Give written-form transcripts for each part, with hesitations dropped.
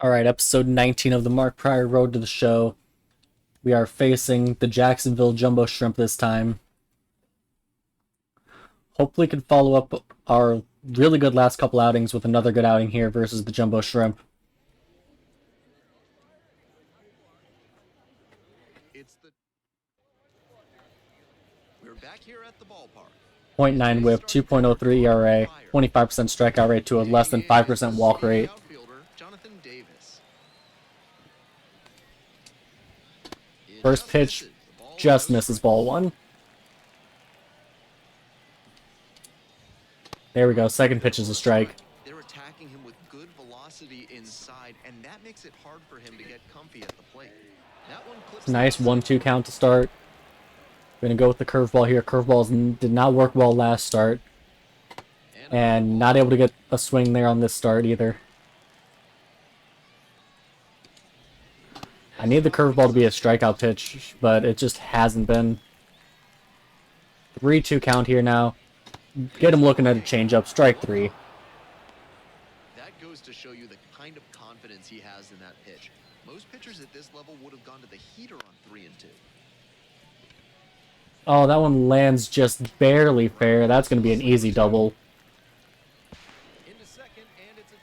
Alright, episode 19 of the Mark Pryor Road to the Show. We are facing the Jacksonville Jumbo Shrimp this time. Hopefully can follow up our really good last couple outings with another good outing here versus the Jumbo Shrimp. We're back here at the ballpark. 0.9 whip, 2.03 ERA, 25% strikeout rate to a less than 5% walk rate. First pitch just misses ball one. There we go. Second pitch is a strike. They're attacking him with good velocity inside, and that makes it hard for him to get comfy at the plate. That one clips. Nice 1-2 count to start. We're going to go with the curveball here. Curveballs did not work well last start. And not able to get a swing there on this start either. I need the curveball to be a strikeout pitch, but it just hasn't been. 3-2 count here now. Get him looking at a changeup. Strike three. That goes to show you the kind of confidence he has in that pitch. Most pitchers at this level would have gone to the heater on 3 and 2. Oh, that one lands just barely fair. That's going to be an easy double. Into second, and it's a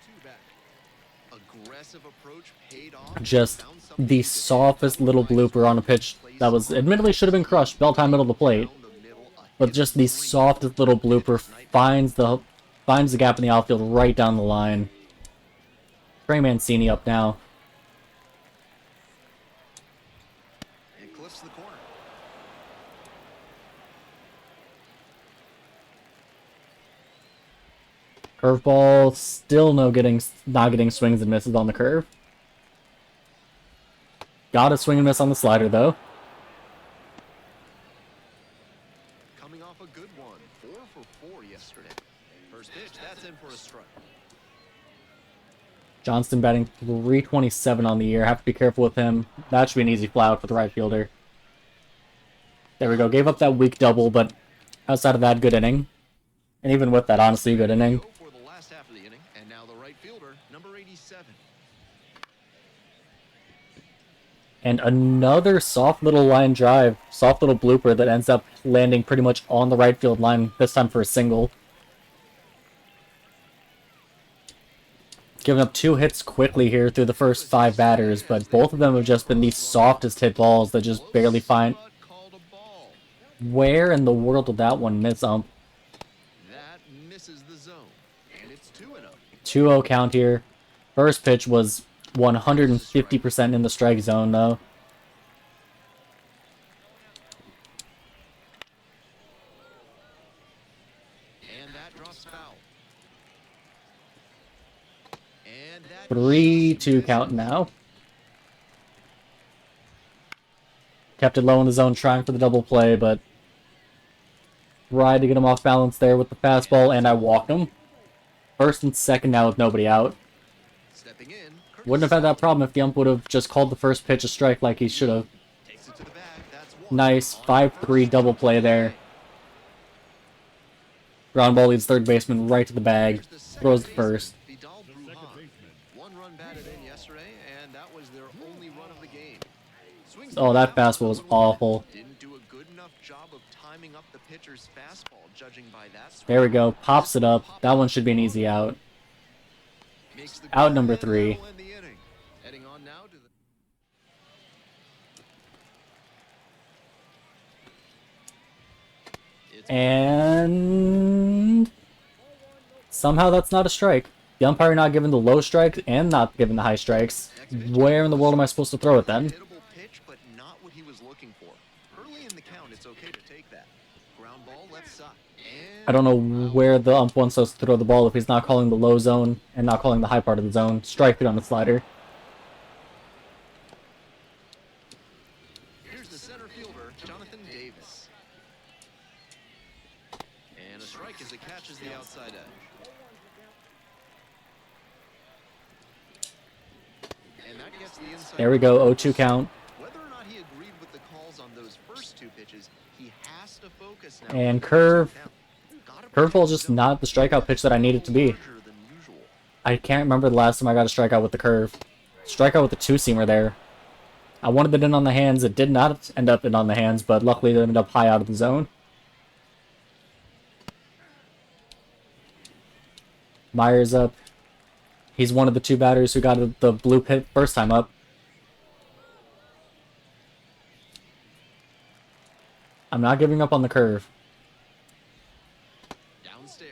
2-back. Aggressive approach paid off. Just the softest little blooper on a pitch that was admittedly should have been crushed, bell time middle of the plate, but just the softest little blooper finds the gap in the outfield right down the line. Trey Mancini up now. And clips the corner. Curveball still not getting swings and misses on the curve. Got a swing and miss on the slider, though. Coming off a good one. 4 for 4 yesterday. First pitch, that's in for a strike. Johnston batting 327 on the year. Have to be careful with him. That should be an easy fly out for the right fielder. There we go. Gave up that weak double, but outside of that, good inning. And even with that, honestly, good inning. For the last half of the inning, and now the right fielder, number 87. And another soft little line drive, soft little blooper that ends up landing pretty much on the right field line, this time for a single. Giving up 2 hits quickly here through the first 5 batters, but both of them have just been the softest hit balls that just barely find. Where in the world did that one miss, That misses the zone, and it's 2-0. 2-0 count here. First pitch was 150% in the strike zone, though. And that drops foul. And that 3-2 count now. Kept it low in the zone, trying for the double play, but tried to get him off balance there with the fastball, and I walked him. First and second now with nobody out. stepping in. Wouldn't have had that problem if the ump would have just called the first pitch a strike like he should have. Takes it to the bag. That's one. Nice 5-3 double play there. Ground ball leads third baseman right to the bag. Throws the first. Vidal Brujan. 1 run batted in yesterday, and that was their only run of the game. Swings Oh, that fastball was awful. Didn't do a good enough job of timing up the pitcher's fastball, judging by that swing. There we go. Pops it up. That one should be an easy out. Makes the Out grab, number and 3. that'll end the inning. Heading on now to the It's And somehow that's not a strike. The umpire not giving the low strikes and not giving the high strikes. Where in the world am I supposed to throw it then? hittable pitch, but not what he was looking for. Early in the count, it's okay to take that. Ground ball left side. I don't know where the ump wants us to throw the ball if he's not calling the low zone and not calling the high part of the zone. Strike it on the slider. Here's the center fielder, Jonathan Davis. And a strike as it catches the outside edge. And that gets the inside. There we go. 0-2 count. Whether or not he agreed with the calls on those first 2 pitches, he has to focus now. And curve. Curveball just not the strikeout pitch that I need it to be. I can't remember the last time I got a strikeout with the curve. Strikeout with a two-seamer there. I wanted it in on the hands. It did not end up in on the hands, but luckily it ended up high out of the zone. Myers up. He's one of the two batters who got the blue hit first time up. I'm not giving up on the curve.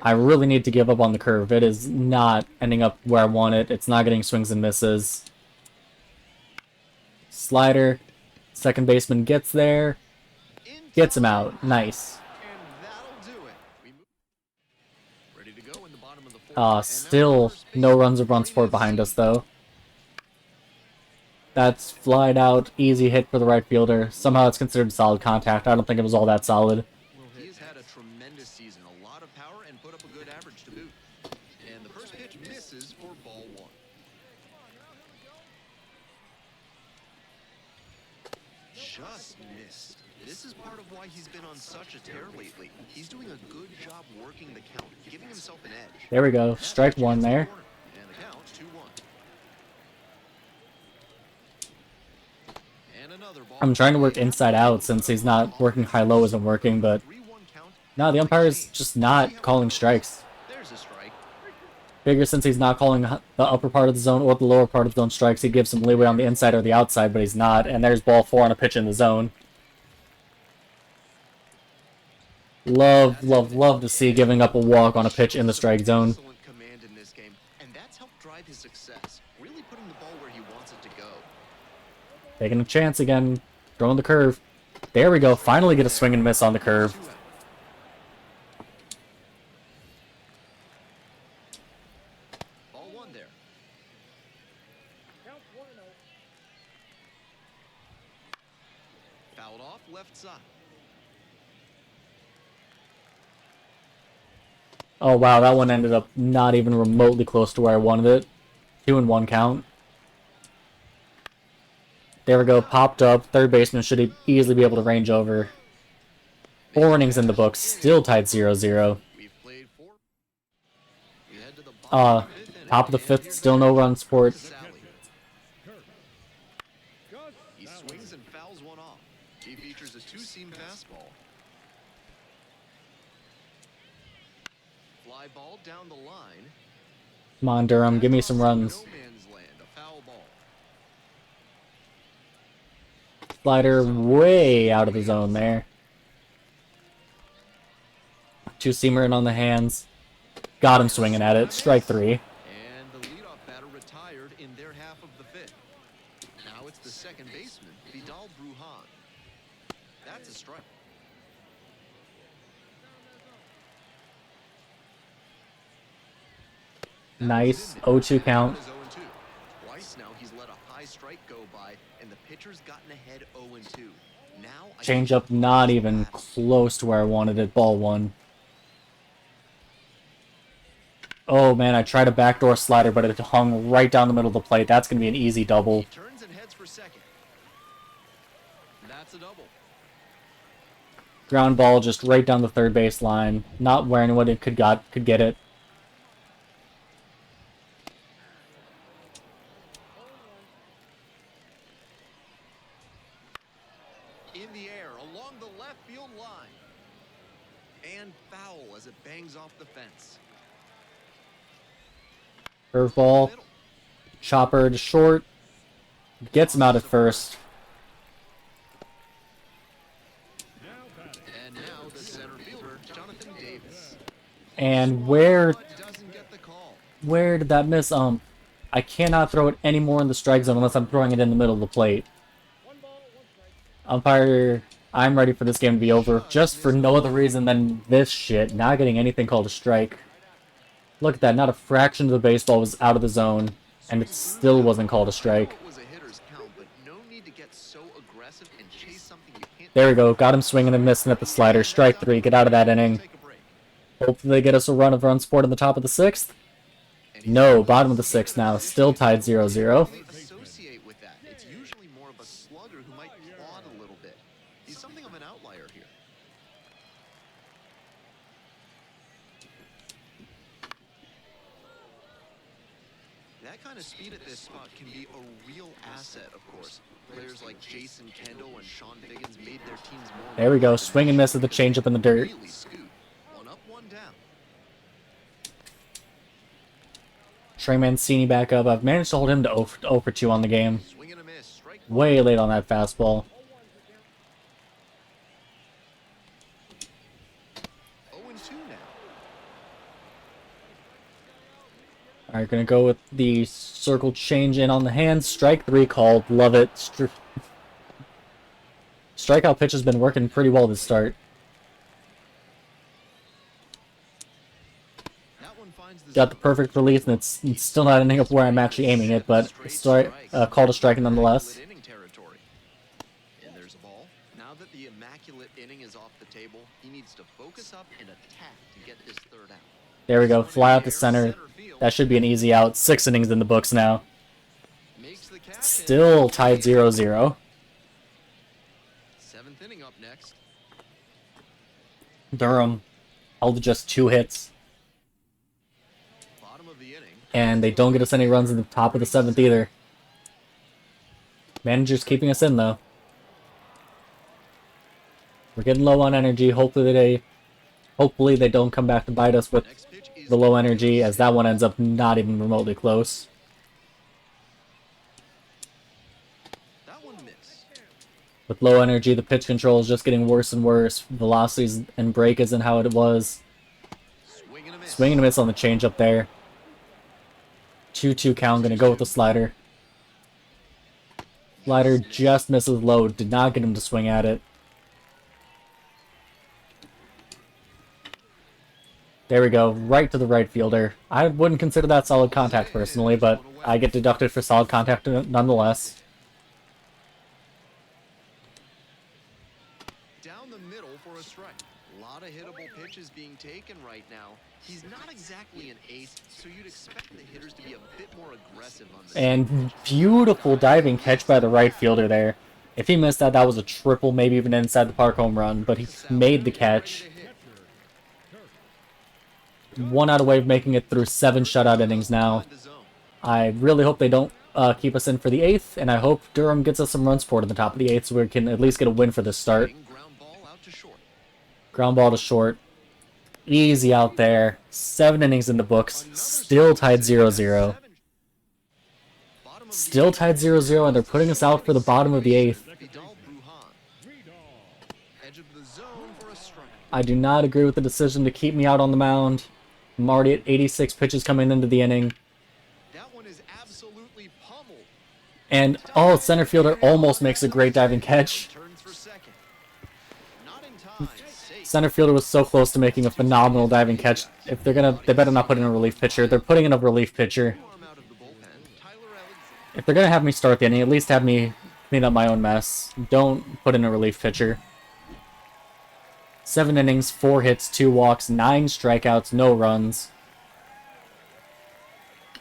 I really need to give up on the curve. It is not ending up where I want it. It's not getting swings and misses. Slider. Second baseman gets there. Gets him out. Nice. Still no runs of run support behind us, though. That's flied out. Easy hit for the right fielder. Somehow it's considered solid contact. I don't think it was all that solid. He's had a tremendous season. A lot of power and put up a good average to boot. And the first pitch misses for ball one. Just missed. This is part of why he's been on such a tear lately. He's doing a good job working the count, giving himself an edge. There we go. Strike one there. And the count 2-1. And another ball. I'm trying to work inside out since he's not working high-low isn't working, but no, the umpire is just not calling strikes. There's a strike. Figure since he's not calling the upper part of the zone or the lower part of the zone strikes, he gives some leeway on the inside or the outside, but he's not. And there's ball 4 on a pitch in the zone. Love, love, love to see giving up a walk on a pitch in the strike zone. Excellent command in this game, and that's helped drive his success. Really putting the ball where he wants it to go. Taking a chance again. Throwing the curve. There we go. Finally get a swing and miss on the curve. Ball one there. Fouled off left side. Oh wow, that one ended up not even remotely close to where I wanted it. 2-1 count. There we go, popped up. Third baseman should easily be able to range over. 4 innings in the books, still tied 0-0. Top of the 5th, still no run support. He swings and fouls one off. He features a two-seam fastball. Fly ball down the line. Come on, Durham, give me some runs. No man's land, a foul ball. Slider way out of the zone there. Two-seamer in on the hands. Got him swinging at it. Strike 3. And the leadoff batter retired in their half of the 5th. Now it's the second baseman, Vidal Brujan. That's a strike. Nice. 0-2 count. Twice now he's let a high strike go by, and the pitcher's gotten ahead 0-2. Now Change up not even close to where I wanted it. Ball 1. Oh man, I tried a backdoor slider, but it hung right down the middle of the plate. That's going to be an easy double. He turns and heads for second. That's a double. Ground ball just right down the third base line. Not where anyone could get it. In the air, along the left field line. And foul as it bangs off the fence. Curveball. Chopper to short. Gets him out at first. And now the center fielder, Jonathan Davis. And where Doesn't get the call. did that miss? I cannot throw it any more in the strike zone unless I'm throwing it in the middle of the plate. Umpire, I'm ready for this game to be over, just for no other reason than this shit, not getting anything called a strike. Look at that, not a fraction of the baseball was out of the zone, and it still wasn't called a strike. It was a hitter's count, but no need to get so aggressive and chase something you can't. There we go, got him swinging and missing at the slider. Strike 3, get out of that inning. Take a break. Hopefully they get us a run of run support in the top of the 6th. No, bottom of the 6th now, still tied 0-0. Associate with that. It's usually more of a slugger who might plod a little bit. He's something of an outlier here. That kind of speed at this spot can be a real asset, of course. Players like Jason Kendall and Sean Figgins made their teams more. There we go. Swing and miss at the changeup in the dirt. Really scoot. One up, one down. Trey Mancini back up. I've managed to hold him to 0 for 2 on the game. Swing and a miss. Strike Way late on that fastball. 0-2 now. Alright, gonna go with the circle change in on the hand. Strike 3 called. Love it. Strikeout pitch has been working pretty well this start. That one finds the Got the perfect release, and it's still not ending up where I'm actually aiming it, but called a strike nonetheless. inning territory. And there's a ball. Now that the immaculate inning is off the table, he needs to focus up and attack to get this third out. There we go. Fly out the center. Field That should be an easy out. 6 innings in the books now. makes the catch. Still tied 0-0. 7th inning up next. Durham held to just 2 hits, Bottom of the inning. and they don't get us any runs in the top of the 7th either. Manager's keeping us in, though. We're getting low on energy. Hopefully they don't come back to bite us with Next pitch is the low energy, as that one ends up not even remotely close. that one missed. With low energy, the pitch control is just getting worse and worse. Velocities and break isn't how it was. Swing and a miss. Swing and a miss on the changeup there. 2-2 count. Gonna go with the slider. Slider just misses low. Did not get him to swing at it. There we go. Right to the right fielder. I wouldn't consider that solid contact personally, but I get deducted for solid contact nonetheless. Down the middle for a strike. A lot of hittable pitches being taken right now. He's not exactly an ace, so you'd expect the hitters to be a bit more aggressive on the And beautiful diving catch by the right fielder there. If he missed that, that was a triple, maybe even inside the park home run, but he made the catch. 1 out away of making it through 7 shutout innings now. I really hope they don't keep us in for the 8th, and I hope Durham gets us some runs for it in the top of the 8th so we can at least get a win for this start. Ground ball out to short. Ground ball to short. Easy out there. 7 innings in the books. Still tied 0-0. Still tied 0-0, and they're putting us out for the bottom of the 8th. Edge of the zone for a strike. I do not agree with the decision to keep me out on the mound. I'm already at 86 pitches coming into the inning. That one is absolutely pummeled. And, oh, center fielder almost makes a great diving catch. Turns for second. Not in time. Safe. Center fielder was so close to making a phenomenal diving catch. If they're gonna, they better not put in a relief pitcher. They're putting in a relief pitcher. Arm out of the bullpen. Tyler Alexander. If they're gonna have me start the inning, at least have me clean up my own mess. Don't put in a relief pitcher. 7 innings, 4 hits, 2 walks, 9 strikeouts, no runs.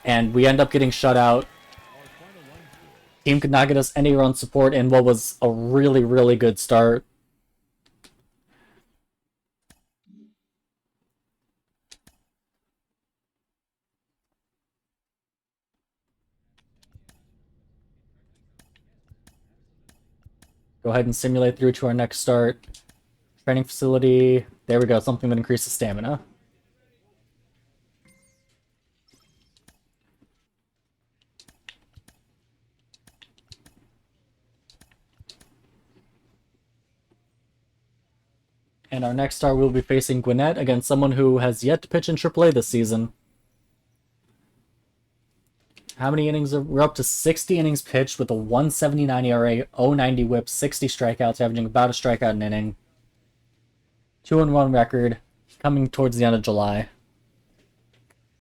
And we end up getting shut out. Team could not get us any run support in what was a really, really good start. Go ahead and simulate through to our next start. Training facility. There we go. Something that increases stamina. And our next start, we'll be facing Gwinnett against someone who has yet to pitch in AAA this season. How many innings? We're up to 60 innings pitched with a 1.79 ERA, 0.90 whip, 60 strikeouts, averaging about a strikeout an inning. 2-1 record, coming towards the end of July.